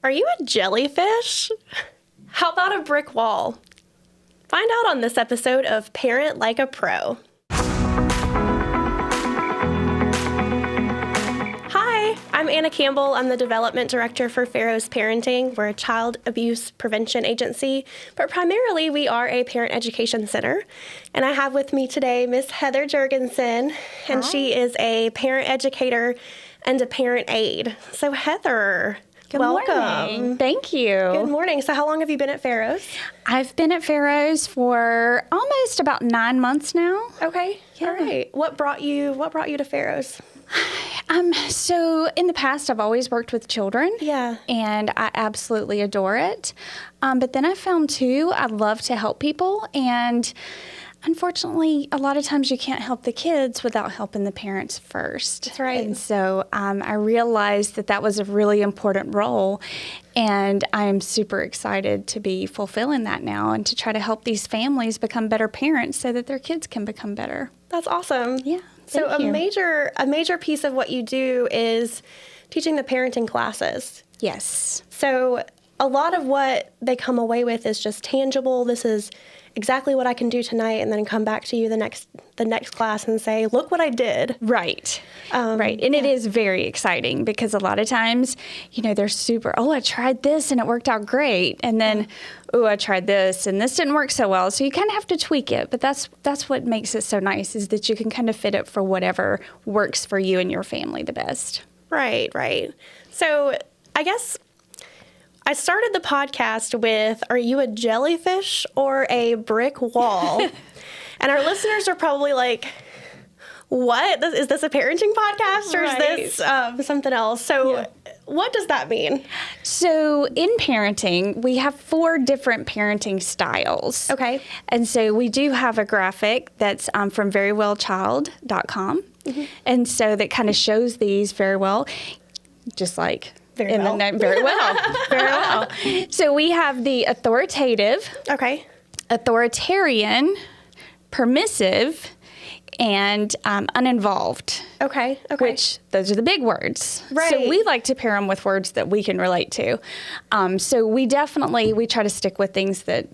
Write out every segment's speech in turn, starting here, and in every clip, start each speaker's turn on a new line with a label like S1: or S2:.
S1: Are you a jellyfish? How about a brick wall? Find out on this episode of Parent Like a Pro. Hi, I'm Anna Campbell. I'm the Development Director for Pharaoh's Parenting. We're a child abuse prevention agency, but primarily we are a parent education center. And I have with me today Miss Heather Jurgensen, and She is a parent educator and a parent aide. So Heather, welcome.
S2: Morning. Thank you.
S1: Good morning. So how long have you been at Pharaoh's?
S2: I've been at Pharaoh's for almost about 9 months now.
S1: Okay.
S2: Yeah.
S1: All right. What brought you to Pharaoh's?
S2: So in the past, I've always worked with children.
S1: Yeah.
S2: And I absolutely adore it. But then I found too, I love to help people. And unfortunately, a lot of times you can't help the kids without helping the parents first.
S1: That's right.
S2: And so I realized that was a really important role. And I'm super excited to be fulfilling that now and to try to help these families become better parents so that their kids can become better.
S1: That's awesome.
S2: Yeah.
S1: So
S2: Thank you.
S1: a major piece of what you do is teaching the parenting classes.
S2: Yes.
S1: So a lot of what they come away with is just tangible. This is exactly what I can do tonight, and then come back to you the next class and say, look what I did.
S2: Right. Right. And It is very exciting because a lot of times, they're super, I tried this and it worked out great. And then, I tried this and this didn't work so well. So you kind of have to tweak it. But that's what makes it so nice, is that you can kind of fit it for whatever works for you and your family the best.
S1: Right. So I guess I started the podcast with, are you a jellyfish or a brick wall? And our listeners are probably like, what? Is this a parenting podcast, or
S2: Right.
S1: is this something else? So What does that mean?
S2: So in parenting, we have 4 different parenting styles.
S1: Okay.
S2: And so we do have a graphic that's from verywellchild.com. Mm-hmm. And so that kind of shows these very well, just like
S1: Very
S2: in
S1: well.
S2: the name, very well, very well. So we have the authoritative,
S1: Okay.
S2: authoritarian, permissive, and uninvolved.
S1: Okay.
S2: Which, those are the big words.
S1: Right.
S2: So we like to pair them with words that we can relate to. So we try to stick with things that,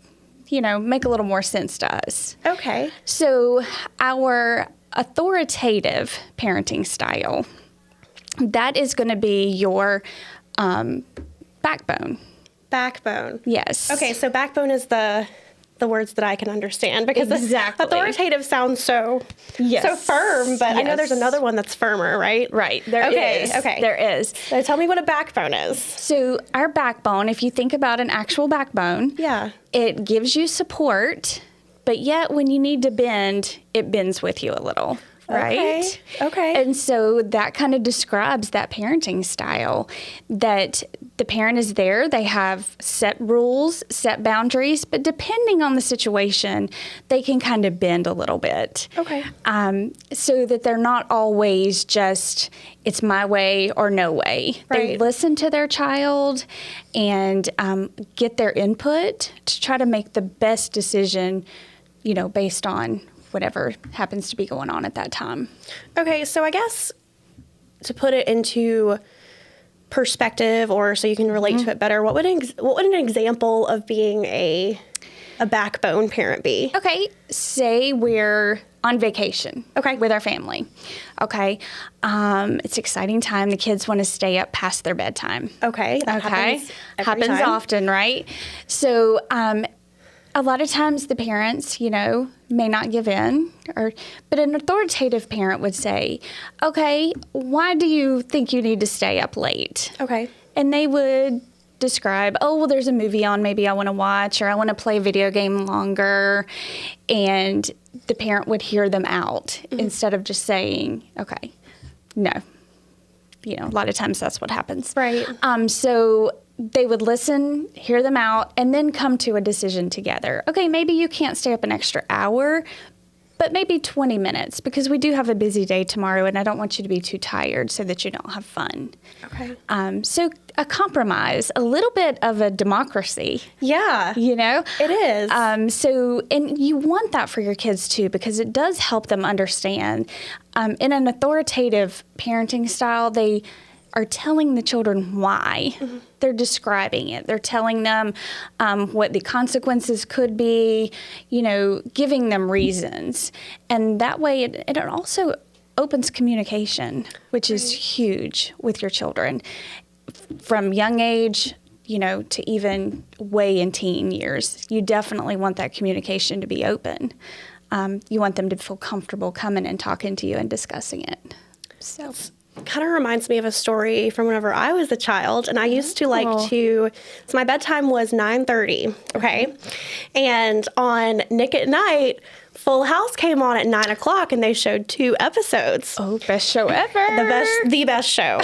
S2: make a little more sense to us.
S1: Okay.
S2: So our authoritative parenting style, that is going to be your backbone.
S1: Backbone.
S2: Yes.
S1: Okay, so backbone is the words that I can understand, because
S2: Exactly.
S1: authoritative sounds so
S2: Yes.
S1: firm, but I know
S2: Yes.
S1: there's another one that's firmer, right?
S2: Right. There is.
S1: Okay.
S2: There is.
S1: So tell me what a backbone is.
S2: So our backbone, if you think about an actual backbone,
S1: Yeah.
S2: it gives you support, but yet when you need to bend, it bends with you a little, right?
S1: Okay.
S2: And so that kind of describes that parenting style, that the parent is there, they have set rules, set boundaries, but depending on the situation, they can kind of bend a little bit.
S1: Okay.
S2: So that they're not always just, it's my way or no way. They
S1: Right.
S2: listen to their child and get their input to try to make the best decision, based on whatever happens to be going on at that time.
S1: Okay, so I guess to put it into perspective, or so you can relate to it better, what would an example of being a backbone parent be?
S2: Okay, say we're on vacation with our family. Okay, it's exciting time. The kids want to stay up past their bedtime.
S1: Okay, that happens every
S2: happens
S1: time.
S2: often, right? So a lot of times the parents, may not give in, but an authoritative parent would say, okay, why do you think you need to stay up late?
S1: Okay.
S2: And they would describe, there's a movie on maybe I want to watch, or I want to play a video game longer. And the parent would hear them out instead of just saying, okay, no. A lot of times that's what happens.
S1: Right.
S2: So they would listen, hear them out, and then come to a decision together. Okay, maybe you can't stay up an extra hour, but maybe 20 minutes, because we do have a busy day tomorrow, and I don't want you to be too tired so that you don't have fun.
S1: Okay.
S2: So a compromise, a little bit of a democracy.
S1: Yeah. It is.
S2: And you want that for your kids too, because it does help them understand. In an authoritative parenting style, they are telling the children why. They're describing it. They're telling them what the consequences could be, giving them reasons. And that way it also opens communication, which is huge with your children. From young age, to even way in teen years, you definitely want that communication to be open. You want them to feel comfortable coming and talking to you and discussing it. So
S1: kind of reminds me of a story from whenever I was a child, and I used to like to, so my bedtime was 9:30, okay? And on Nick at Night, Full House came on at 9 o'clock, and they showed 2 episodes.
S2: Oh, best show ever.
S1: The best show.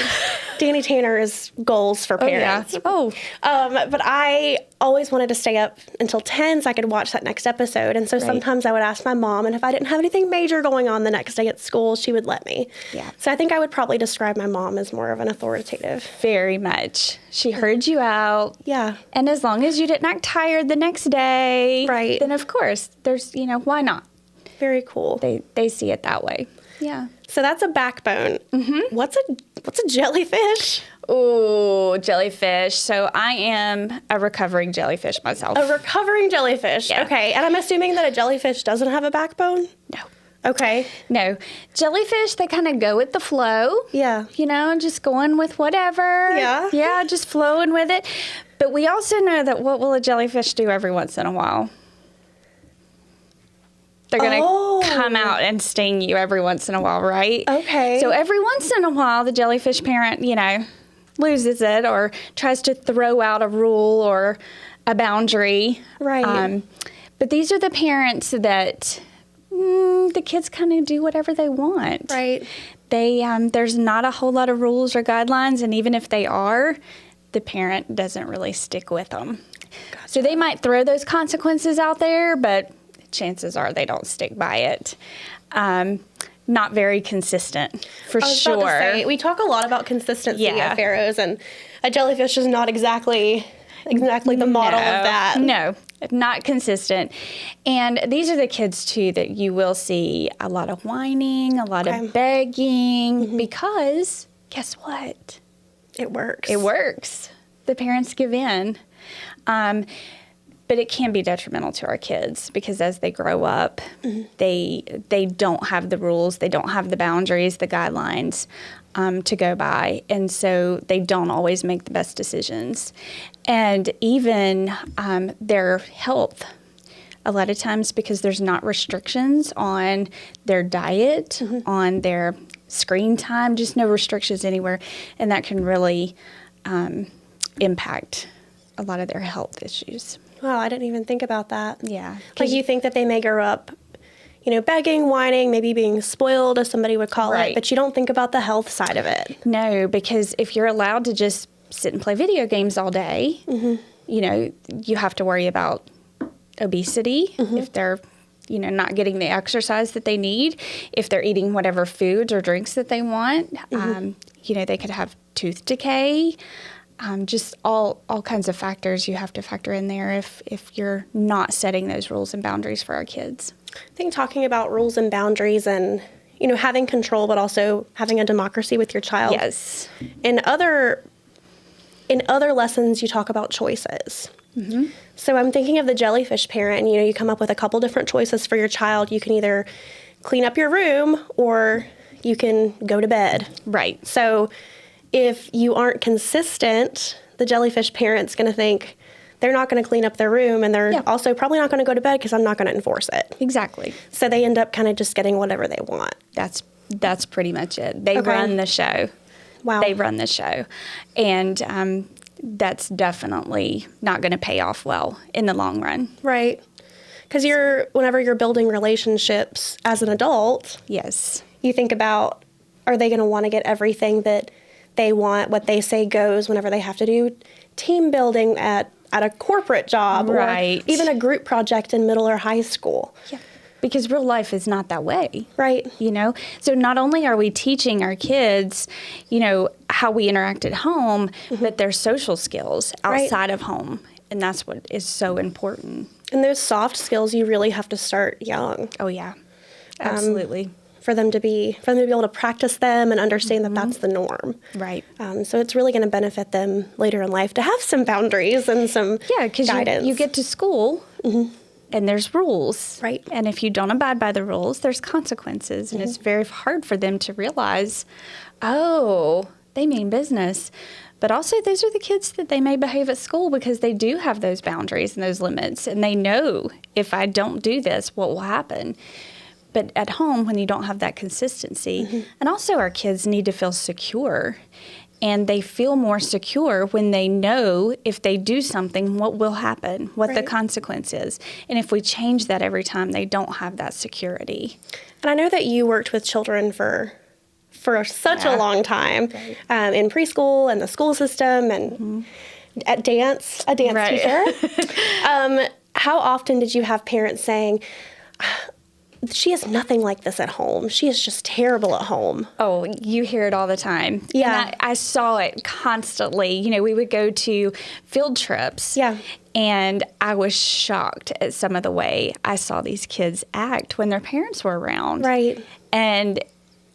S1: Danny Tanner's goals for parents. But I always wanted to stay up until 10 so I could watch that next episode. And so sometimes I would ask my mom, and if I didn't have anything major going on the next day at school, she would let me.
S2: Yeah.
S1: So I think I would probably describe my mom as more of an authoritative.
S2: Very much. She heard you out.
S1: Yeah.
S2: And as long as you didn't act tired the next day,
S1: right,
S2: then of course, there's, why not?
S1: Very cool.
S2: They see it that way. Yeah.
S1: So that's a backbone. Mm-hmm. What's a jellyfish?
S2: Oh, jellyfish. So I am a recovering jellyfish myself.
S1: A recovering jellyfish.
S2: Yeah.
S1: Okay. And I'm assuming that a jellyfish doesn't have a backbone?
S2: No.
S1: Okay.
S2: No. Jellyfish, they kind of go with the flow.
S1: Yeah.
S2: Just going with whatever.
S1: Yeah.
S2: Yeah, just flowing with it. But we also know that what will a jellyfish do every once in a while? They're going to come out and sting you every once in a while, right?
S1: Okay.
S2: So every once in a while, the jellyfish parent, loses it or tries to throw out a rule or a boundary.
S1: Right.
S2: But these are the parents that the kids kind of do whatever they want.
S1: Right.
S2: There's not a whole lot of rules or guidelines, and even if they are, the parent doesn't really stick with them. Gotcha. So they might throw those consequences out there, but chances are they don't stick by it. Not very consistent, for sure.
S1: About to say, we talk a lot about consistency at Pharaohs, and a jellyfish is not exactly the model of that.
S2: No, not consistent. And these are the kids, too, that you will see a lot of whining, a lot of begging, because guess what?
S1: It works.
S2: It works. The parents give in. But it can be detrimental to our kids because as they grow up, they don't have the rules, they don't have the boundaries, the guidelines to go by. And so they don't always make the best decisions. And even their health, a lot of times because there's not restrictions on their diet, on their screen time, just no restrictions anywhere. And that can really impact a lot of their health issues.
S1: Wow, I didn't even think about that.
S2: Yeah.
S1: Like you think that they may grow up, begging, whining, maybe being spoiled, as somebody would call it, but you don't think about the health side of it.
S2: No, because if you're allowed to just sit and play video games all day, you have to worry about obesity if they're, not getting the exercise that they need, if they're eating whatever foods or drinks that they want. They could have tooth decay. Just all kinds of factors you have to factor in there if you're not setting those rules and boundaries for our kids.
S1: I think talking about rules and boundaries and, having control, but also having a democracy with your child.
S2: Yes.
S1: In other lessons, you talk about choices. So I'm thinking of the jellyfish parent, and, you come up with a couple different choices for your child. You can either clean up your room or you can go to bed.
S2: Right.
S1: So if you aren't consistent, the jellyfish parent's going to think they're not going to clean up their room, and they're also probably not going to go to bed because I'm not going to enforce it.
S2: Exactly.
S1: So they end up kind of just getting whatever they want.
S2: That's pretty much it. They run the show.
S1: Wow.
S2: They run the show. And that's definitely not going to pay off well in the long run.
S1: Right. Because whenever you're building relationships as an adult,
S2: yes,
S1: you think about, are they going to want to get everything that they want, what they say goes whenever they have to do team building at a corporate job or even a group project in middle or high school.
S2: Yeah. Because real life is not that way.
S1: Right.
S2: So not only are we teaching our kids, how we interact at home, but their social skills outside of home. And that's what is so important.
S1: And those soft skills, you really have to start young.
S2: Oh, yeah. Absolutely.
S1: for them to be able to practice them and understand that that's the norm.
S2: Right.
S1: So it's really going to benefit them later in life to have some boundaries and some guidance.
S2: You get to school and there's rules.
S1: Right.
S2: And if you don't abide by the rules, there's consequences. And it's very hard for them to realize, oh, they mean business. But also, those are the kids that they may behave at school because they do have those boundaries and those limits. And they know, if I don't do this, what will happen? But at home, when you don't have that consistency, and also our kids need to feel secure. And they feel more secure when they know if they do something, what will happen, what the consequence is. And if we change that every time, they don't have that security.
S1: And I know that you worked with children for such a long time in preschool and the school system and a dance teacher. How often did you have parents saying, she is nothing like this at home. She is just terrible at home.
S2: Oh, you hear it all the time.
S1: Yeah.
S2: And I saw it constantly. You know, we would go to field trips.
S1: Yeah.
S2: And I was shocked at some of the way I saw these kids act when their parents were around.
S1: Right.
S2: And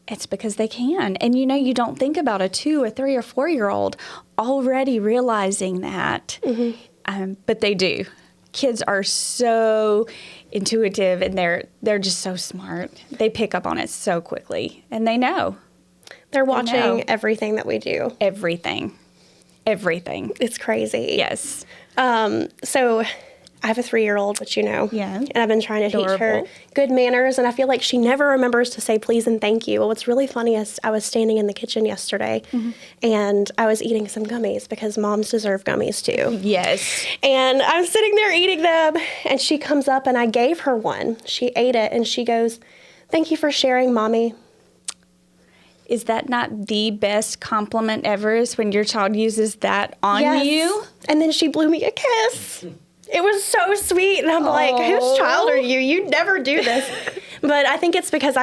S2: it's because they can. And, you know, you don't think about a 2 or 3 or 4-year-old already realizing that. But they do. Kids are so intuitive and they're just so smart. They pick up on it so quickly and they know.
S1: They're watching everything that we do.
S2: Everything.
S1: It's crazy.
S2: Yes.
S1: So I have a 3-year-old, which you know.
S2: Yeah.
S1: And I've been trying to teach her
S2: Adorable.
S1: good manners, and I feel like she never remembers to say please and thank you. Well, what's really funny is I was standing in the kitchen yesterday, and I was eating some gummies because moms deserve gummies too.
S2: Yes.
S1: And I'm sitting there eating them, and she comes up, and I gave her one. She ate it, and she goes, "Thank you for sharing, Mommy."
S2: Is that not the best compliment ever, is when your child uses that on you?
S1: And then she blew me a kiss. It was so sweet. And I'm like, whose child are you? You never do this. But I think it's because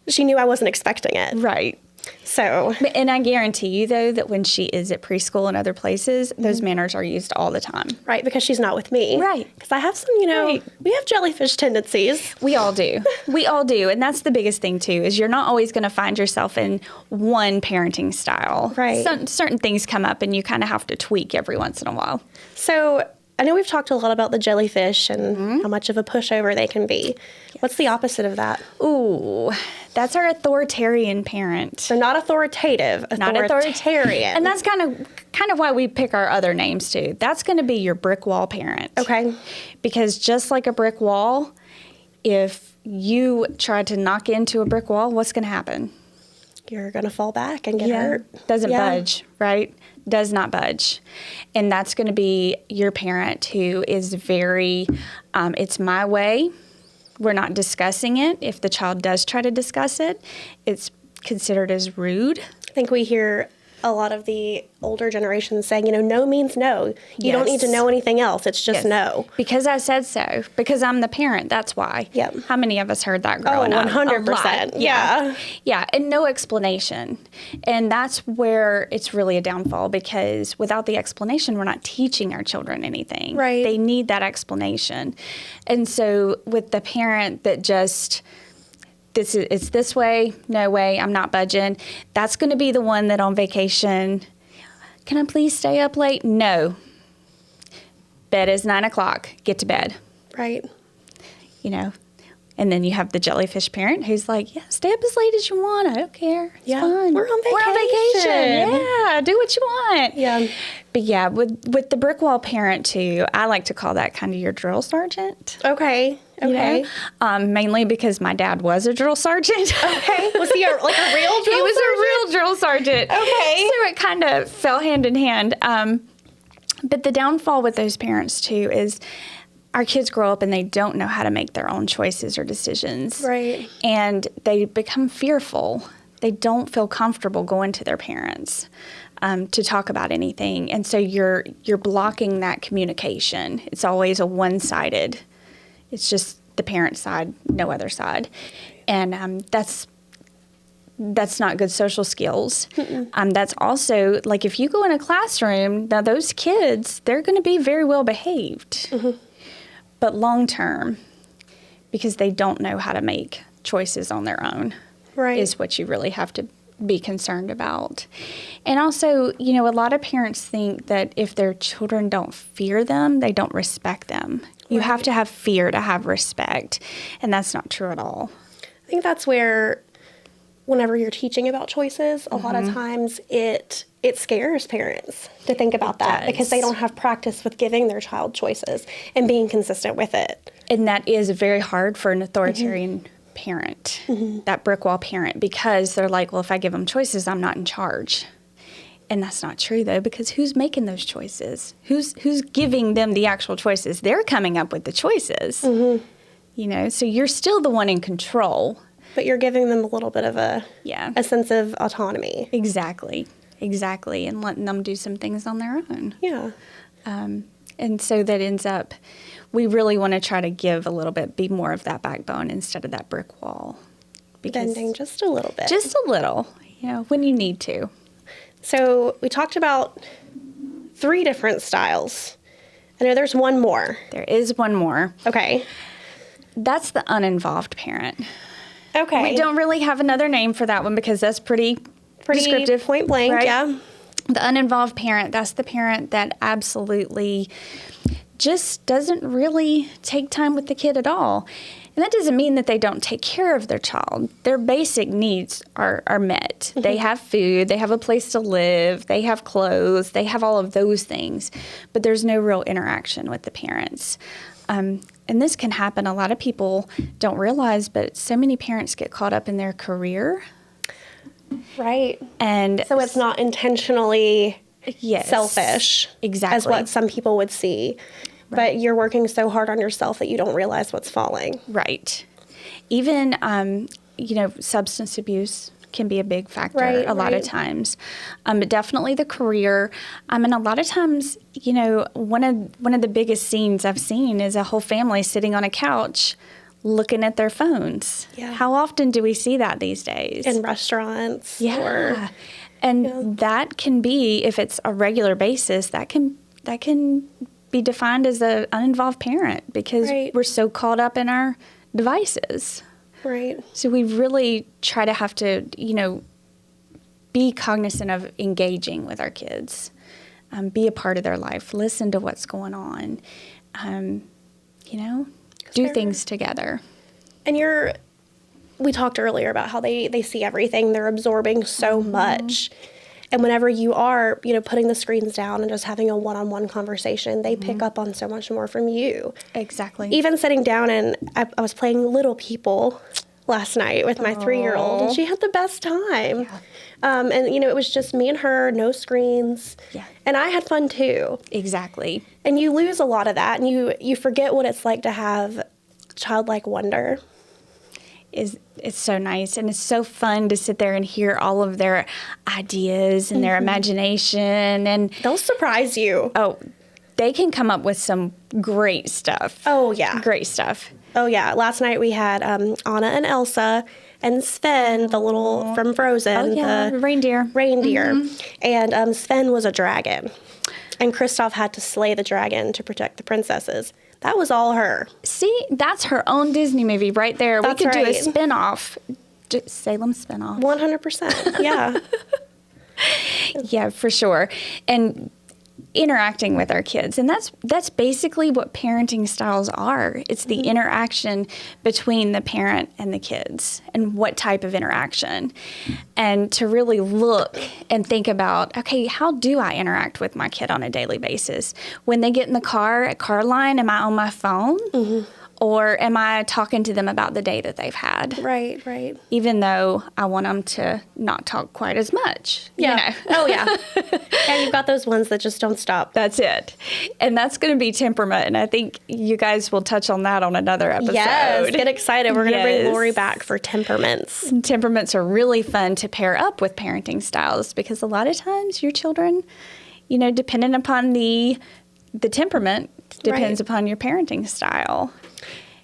S1: she knew I wasn't expecting it.
S2: Right.
S1: So.
S2: And I guarantee you, though, that when she is at preschool and other places, those manners are used all the time.
S1: Right, because she's not with me.
S2: Right.
S1: Because I have some, we have jellyfish tendencies.
S2: We all do. We all do. And that's the biggest thing, too, is you're not always going to find yourself in one parenting style.
S1: Right.
S2: Certain things come up and you kind of have to tweak every once in a while.
S1: So I know we've talked a lot about the jellyfish and how much of a pushover they can be. Yes. What's the opposite of that?
S2: Ooh, that's our authoritarian parent.
S1: So not authoritative, authoritarian.
S2: And that's kind of why we pick our other names too. That's going to be your brick wall parent.
S1: Okay.
S2: Because just like a brick wall, if you try to knock into a brick wall, what's going to happen?
S1: You're going to fall back and get hurt.
S2: Doesn't budge, right? Does not budge. And that's going to be your parent who is very, it's my way. We're not discussing it. If the child does try to discuss it, it's considered as rude.
S1: I think we hear a lot of the older generations saying, no means no. You don't need to know anything else. It's just no.
S2: Because I said so. Because I'm the parent. That's why.
S1: Yep.
S2: How many of us heard that growing up?
S1: 100%. Yeah.
S2: Yeah. And no explanation. And that's where it's really a downfall, because without the explanation, we're not teaching our children anything.
S1: Right.
S2: They need that explanation. And so with the parent that just... it's this way, no way, I'm not budging. That's going to be the one that on vacation, can I please stay up late? No. Bed is 9:00. Get to bed.
S1: Right.
S2: And then you have the jellyfish parent who's like, yeah, stay up as late as you want. I don't care. It's fun.
S1: We're on vacation.
S2: Yeah, do what you want.
S1: Yeah.
S2: But yeah, with the brick wall parent too, I like to call that kind of your drill sergeant.
S1: Okay. Okay.
S2: Mainly because my dad was a drill sergeant.
S1: Okay. Was he a real drill sergeant?
S2: He was a real drill sergeant.
S1: Okay.
S2: So it kind of fell hand in hand. But the downfall with those parents too is our kids grow up and they don't know how to make their own choices or decisions.
S1: Right.
S2: And they become fearful. They don't feel comfortable going to their parents to talk about anything. And so you're blocking that communication. It's always a one-sided. It's just the parent side, no other side. And that's not good social skills. That's also, like, if you go in a classroom, now those kids, they're going to be very well behaved. But long term, because they don't know how to make choices on their own.
S1: Right.
S2: Is what you really have to be concerned about. And also, a lot of parents think that if their children don't fear them, they don't respect them. You have to have fear to have respect, and that's not true at all.
S1: I think that's where, whenever you're teaching about choices, a lot of times it scares parents to think about that because they don't have practice with giving their child choices and being consistent with it.
S2: And that is very hard for an authoritarian parent, that brick wall parent, because they're like, well, if I give them choices, I'm not in charge. And that's not true, though, because who's making those choices? Who's giving them the actual choices? They're coming up with the choices, so you're still the one in control.
S1: But you're giving them a little bit of a sense of autonomy.
S2: Exactly, and letting them do some things on their own.
S1: Yeah.
S2: And so that ends up, we really want to try to give a little bit, be more of that backbone instead of that brick wall.
S1: Bending just a little bit.
S2: Just a little, when you need to.
S1: So we talked about 3 different styles. I know there's one more.
S2: There is one more.
S1: Okay.
S2: That's the uninvolved parent.
S1: Okay.
S2: We don't really have another name for that one because that's pretty descriptive.
S1: Point blank,
S2: right?
S1: yeah.
S2: The uninvolved parent, that's the parent that absolutely just doesn't really take time with the kid at all. And that doesn't mean that they don't take care of their child. Their basic needs are met. They have food, they have a place to live, they have clothes, they have all of those things. But there's no real interaction with the parents. And this can happen. A lot of people don't realize, but so many parents get caught up in their career.
S1: Right.
S2: And
S1: so it's not intentionally selfish.
S2: Exactly.
S1: As what some people would see. But you're working so hard on yourself that you don't realize what's falling.
S2: Right. Even, substance abuse can be a big factor a lot of times. But definitely the career. And a lot of times, one of the biggest scenes I've seen is a whole family sitting on a couch looking at their phones. Yeah. How often do we see that these days?
S1: In restaurants.
S2: Yeah. That can be, if it's a regular basis, that can be defined as an uninvolved parent because we're so caught up in our devices.
S1: Right.
S2: So we really try to have to, be cognizant of engaging with our kids, be a part of their life, listen to what's going on, do things together.
S1: And we talked earlier about how they see everything. They're absorbing so much. And whenever you are, putting the screens down and just having a one-on-one conversation, they pick up on so much more from you.
S2: Exactly.
S1: Even sitting down, and I was playing Little People last night with my 3-year-old, and she had the best time. Yeah. And, it was just me and her, no screens. Yeah. And I had fun, too.
S2: Exactly.
S1: And you lose a lot of that, and you forget what it's like to have childlike wonder.
S2: It's so nice, and it's so fun to sit there and hear all of their ideas and their imagination, and
S1: they'll surprise you.
S2: Oh, they can come up with some great stuff.
S1: Oh yeah,
S2: great stuff.
S1: Oh yeah. Last night we had Anna and Elsa and Sven, the little from Frozen,
S2: the reindeer,
S1: and Sven was a dragon, and Kristoff had to slay the dragon to protect the princesses. That was all her.
S2: See, that's her own Disney movie right there.
S1: That's
S2: we could do a
S1: right.
S2: spinoff. Salem spinoff.
S1: 100%. Yeah.
S2: Yeah, for sure. And interacting with our kids. And that's basically what parenting styles are. It's the interaction between the parent and the kids and what type of interaction. And to really look and think about, okay, how do I interact with my kid on a daily basis? When they get in the car at car line, am I on my phone? Or am I talking to them about the day that they've had?
S1: Right, right.
S2: Even though I want them to not talk quite as much.
S1: Yeah. Oh, yeah. Yeah, you've got those ones that just don't stop.
S2: That's it. And that's going to be temperament. And I think you guys will touch on that on another episode.
S1: Yes, get excited. We're going to bring Lori back for temperaments.
S2: And temperaments are really fun to pair up with parenting styles because a lot of times your children, depending upon the temperament, depends upon your parenting style.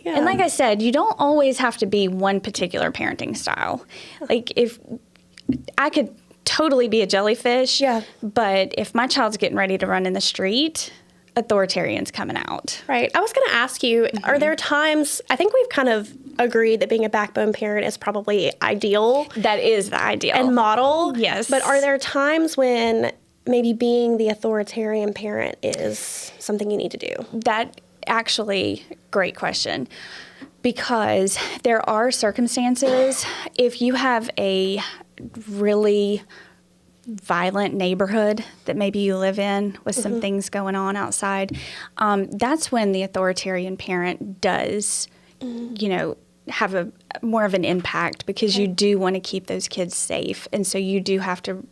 S2: Yeah. And like I said, you don't always have to be one particular parenting style. Like if I could totally be a jellyfish, but if my child's getting ready to run in the street, authoritarians coming out.
S1: Right. I was going to ask you, are there times, I think we've kind of agreed that being a backbone parent is probably ideal.
S2: That is the ideal.
S1: And model.
S2: Yes.
S1: But are there times when maybe being the authoritarian parent is something you need to do?
S2: That actually, great question. Because there are circumstances, if you have a really violent neighborhood that maybe you live in with some things going on outside, that's when the authoritarian parent does, have a more of an impact, because you do want to keep those kids safe. And so you do have to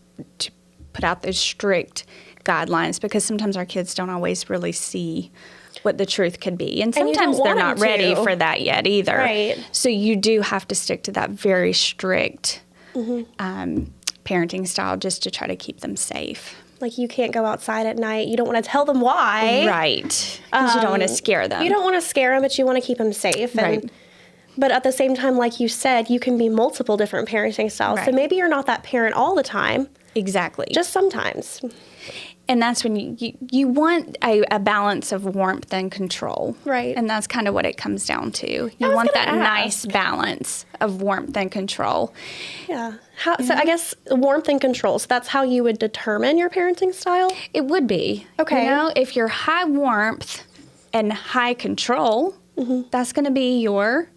S2: put out those strict guidelines, because sometimes our kids don't always really see what the truth could be. And sometimes they're not ready for that yet either.
S1: Right.
S2: So you do have to stick to that very strict parenting style, just to try to keep them safe.
S1: Like, you can't go outside at night. You don't want to tell them why.
S2: Right. Because you don't want to scare them.
S1: You don't want to scare them, but you want to keep them safe.
S2: Right.
S1: But at the same time, like you said, you can be multiple different parenting styles.
S2: Right.
S1: So maybe you're not that parent all the time.
S2: Exactly.
S1: Just sometimes.
S2: And that's when you want a balance of warmth and control.
S1: Right.
S2: And that's kind of what it comes down to. You
S1: was
S2: want that
S1: gonna
S2: nice balance of warmth and control.
S1: Yeah. So I guess warmth and control. So that's how you would determine your parenting style?
S2: It would be.
S1: Okay.
S2: If you're high warmth and high control, that's going to be your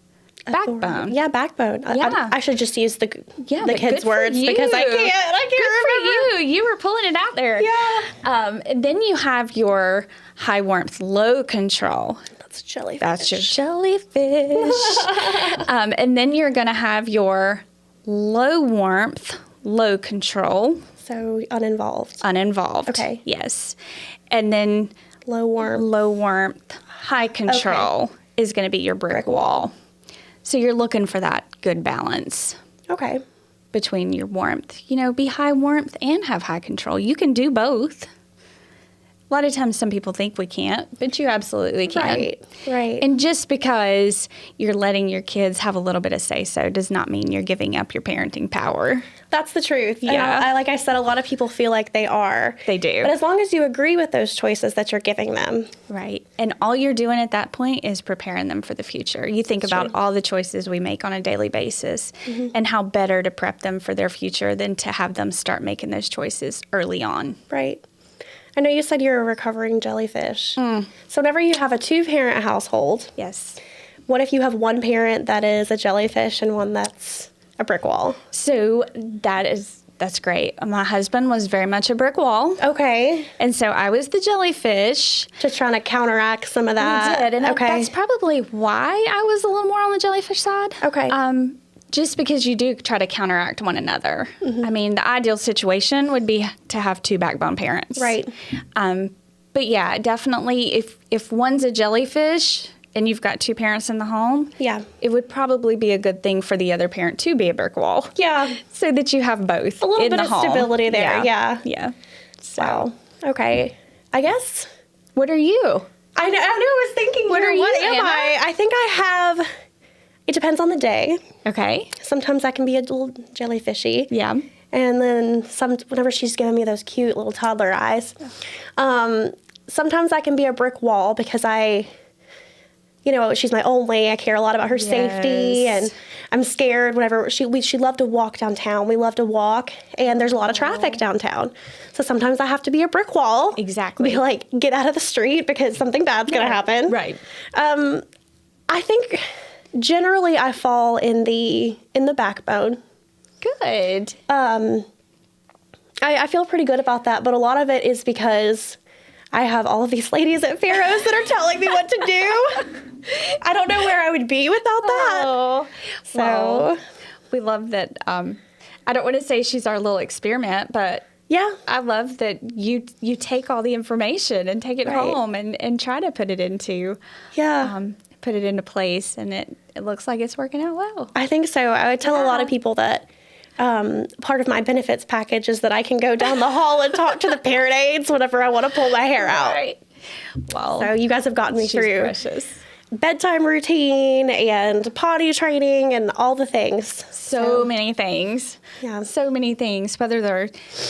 S2: backbone.
S1: Yeah, backbone.
S2: Yeah.
S1: I should just use the
S2: but
S1: kids'
S2: good for
S1: words,
S2: you.
S1: because I can't
S2: Good for you. You were pulling it out there.
S1: Yeah.
S2: And then you have your high warmth, low control.
S1: That's jellyfish.
S2: That's your jellyfish. And then you're going to have your low warmth, low control.
S1: So uninvolved.
S2: Uninvolved.
S1: Okay.
S2: Yes. And then
S1: Low warmth.
S2: low warmth, high control is going to be your brick wall. So you're looking for that good balance
S1: Okay.
S2: between your warmth. Be high warmth and have high control. You can do both. A lot of times some people think we can't, but you absolutely can.
S1: Right.
S2: And just because you're letting your kids have a little bit of say-so does not mean you're giving up your parenting power.
S1: That's the truth. And
S2: Yeah.
S1: like I said, a lot of people feel like they are.
S2: They do.
S1: But as long as you agree with those choices that you're giving them.
S2: Right. And all you're doing at that point is preparing them for the future. You think about all the choices we make on a daily basis and how better to prep them for their future than to have them start making those choices early on.
S1: Right. I know you said you're a recovering jellyfish. So whenever you have a two-parent household,
S2: Yes.
S1: what if you have one parent that is a jellyfish and one that's a brick wall?
S2: So that's great. My husband was very much a brick wall.
S1: Okay.
S2: And so I was the jellyfish.
S1: Just trying to counteract some of that.
S2: I did. And
S1: okay.
S2: that's probably why I was a little more on the jellyfish side.
S1: Okay.
S2: Just because you do try to counteract one another. I mean, the ideal situation would be to have two backbone parents.
S1: Right.
S2: But yeah, definitely if one's a jellyfish and you've got two parents in the home,
S1: Yeah.
S2: it would probably be a good thing for the other parent to be a brick wall.
S1: Yeah.
S2: So that you have both.
S1: A little
S2: in
S1: bit
S2: the
S1: of
S2: home.
S1: stability there. Yeah.
S2: Yeah. So,
S1: Wow. Okay. I guess.
S2: what are you?
S1: I know. I was thinking.
S2: What
S1: here,
S2: are you,
S1: What am
S2: Anna?
S1: I think I have. It depends on the day.
S2: Okay.
S1: Sometimes I can be a little jellyfishy.
S2: Yeah.
S1: And then whenever she's giving me those cute little toddler eyes, sometimes I can be a brick wall because she's my only. I care a lot about her safety, and I'm scared whenever she loved to walk downtown. We love to walk, and there's a lot of traffic downtown. So sometimes I have to be a brick wall.
S2: Exactly.
S1: Be like, get out of the street because something bad's going to happen.
S2: Right.
S1: I think generally I fall in the backbone.
S2: Good.
S1: I feel pretty good about that, but a lot of it is because I have all of these ladies at Pharaoh's that are telling me what to do. I don't know where I would be without that.
S2: Oh,
S1: So
S2: well, we love that. I don't want to say she's our little experiment, but
S1: yeah,
S2: I love that you take all the information and take it
S1: Right.
S2: home and try to put it into place, and it looks like it's working out well.
S1: I think so. I would tell a lot of
S2: Yeah.
S1: people that part of my benefits package is that I can go down the hall and talk to the parent aides whenever I want to pull my hair out.
S2: Right. Well,
S1: So you guys have gotten me
S2: she's
S1: through
S2: precious.
S1: bedtime routine and potty training and all the things.
S2: So many things.
S1: Yeah.
S2: So many things, whether they're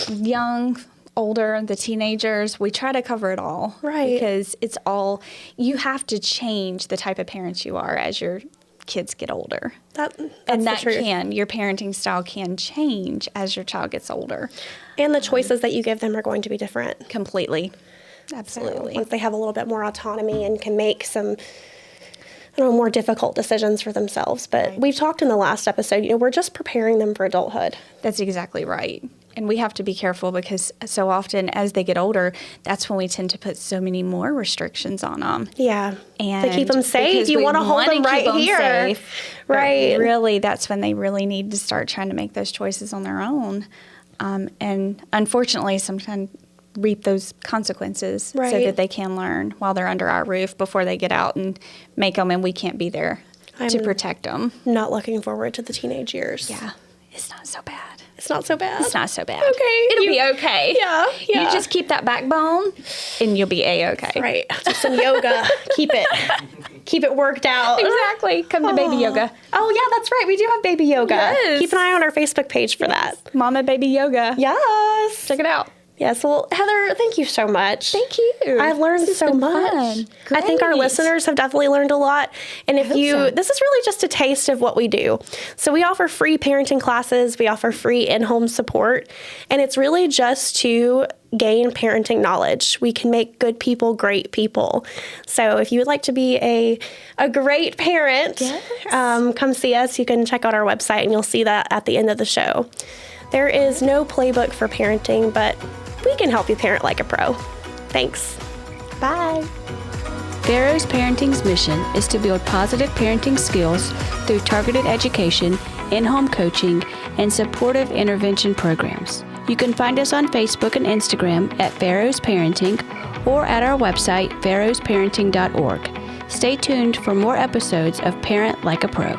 S2: young, older, the teenagers, we try to cover it all.
S1: Right.
S2: Because it's all, you have to change the type of parents you are as your kids get older.
S1: That's
S2: and
S1: the
S2: that
S1: truth.
S2: your parenting style can change as your child gets older.
S1: And the choices that you give them are going to be different.
S2: Completely.
S1: So
S2: Absolutely.
S1: once they have a little bit more autonomy and can make some, more difficult decisions for themselves. But we've talked in the last episode, we're just preparing them for adulthood.
S2: That's exactly right. And we have to be careful because so often as they get older, that's when we tend to put so many more restrictions on them.
S1: Yeah.
S2: And
S1: to keep them safe,
S2: because
S1: you
S2: we
S1: want to hold
S2: wanna
S1: them
S2: keep
S1: right
S2: them
S1: here.
S2: safe, but
S1: Right.
S2: really, that's when they really need to start trying to make those choices on their own. And unfortunately, sometimes reap those consequences so
S1: Right.
S2: that they can learn while they're under our roof before they get out and make them, and we can't be there to protect them.
S1: Not looking forward to the teenage years.
S2: Yeah, it's not so bad.
S1: It's not so bad.
S2: It's not so bad.
S1: Okay.
S2: It'll be okay.
S1: Yeah.
S2: You just keep that backbone and you'll be A-okay.
S1: Right. Do some yoga. Keep it worked out.
S2: Exactly. Come to baby yoga.
S1: Oh, yeah, that's right. We do have baby yoga.
S2: Yes.
S1: Keep an eye on our Facebook page for that.
S2: Mama baby yoga.
S1: Yes.
S2: Check it out.
S1: Yes. Well, Heather, thank you so much.
S2: Thank you.
S1: I've learned
S2: This has
S1: so
S2: been
S1: much.
S2: fun.
S1: I think our
S2: Great.
S1: listeners have definitely learned a lot. And if
S2: hope so.
S1: this is really just a taste of what we do. So we offer free parenting classes, we offer free in-home support, and it's really just to gain parenting knowledge. We can make good people great people. So if you would like to be a great parent, come see us. You can check out our website and you'll see that at the end of the show. There is no playbook for parenting, but we can help you parent like a pro. Thanks. Bye.
S3: Pharaoh's Parenting's mission is to build positive parenting skills through targeted education, in-home coaching, and supportive intervention programs. You can find us on Facebook and Instagram at Pharaoh's Parenting or at our website, pharaohsparenting.org. Stay tuned for more episodes of Parent Like a Pro.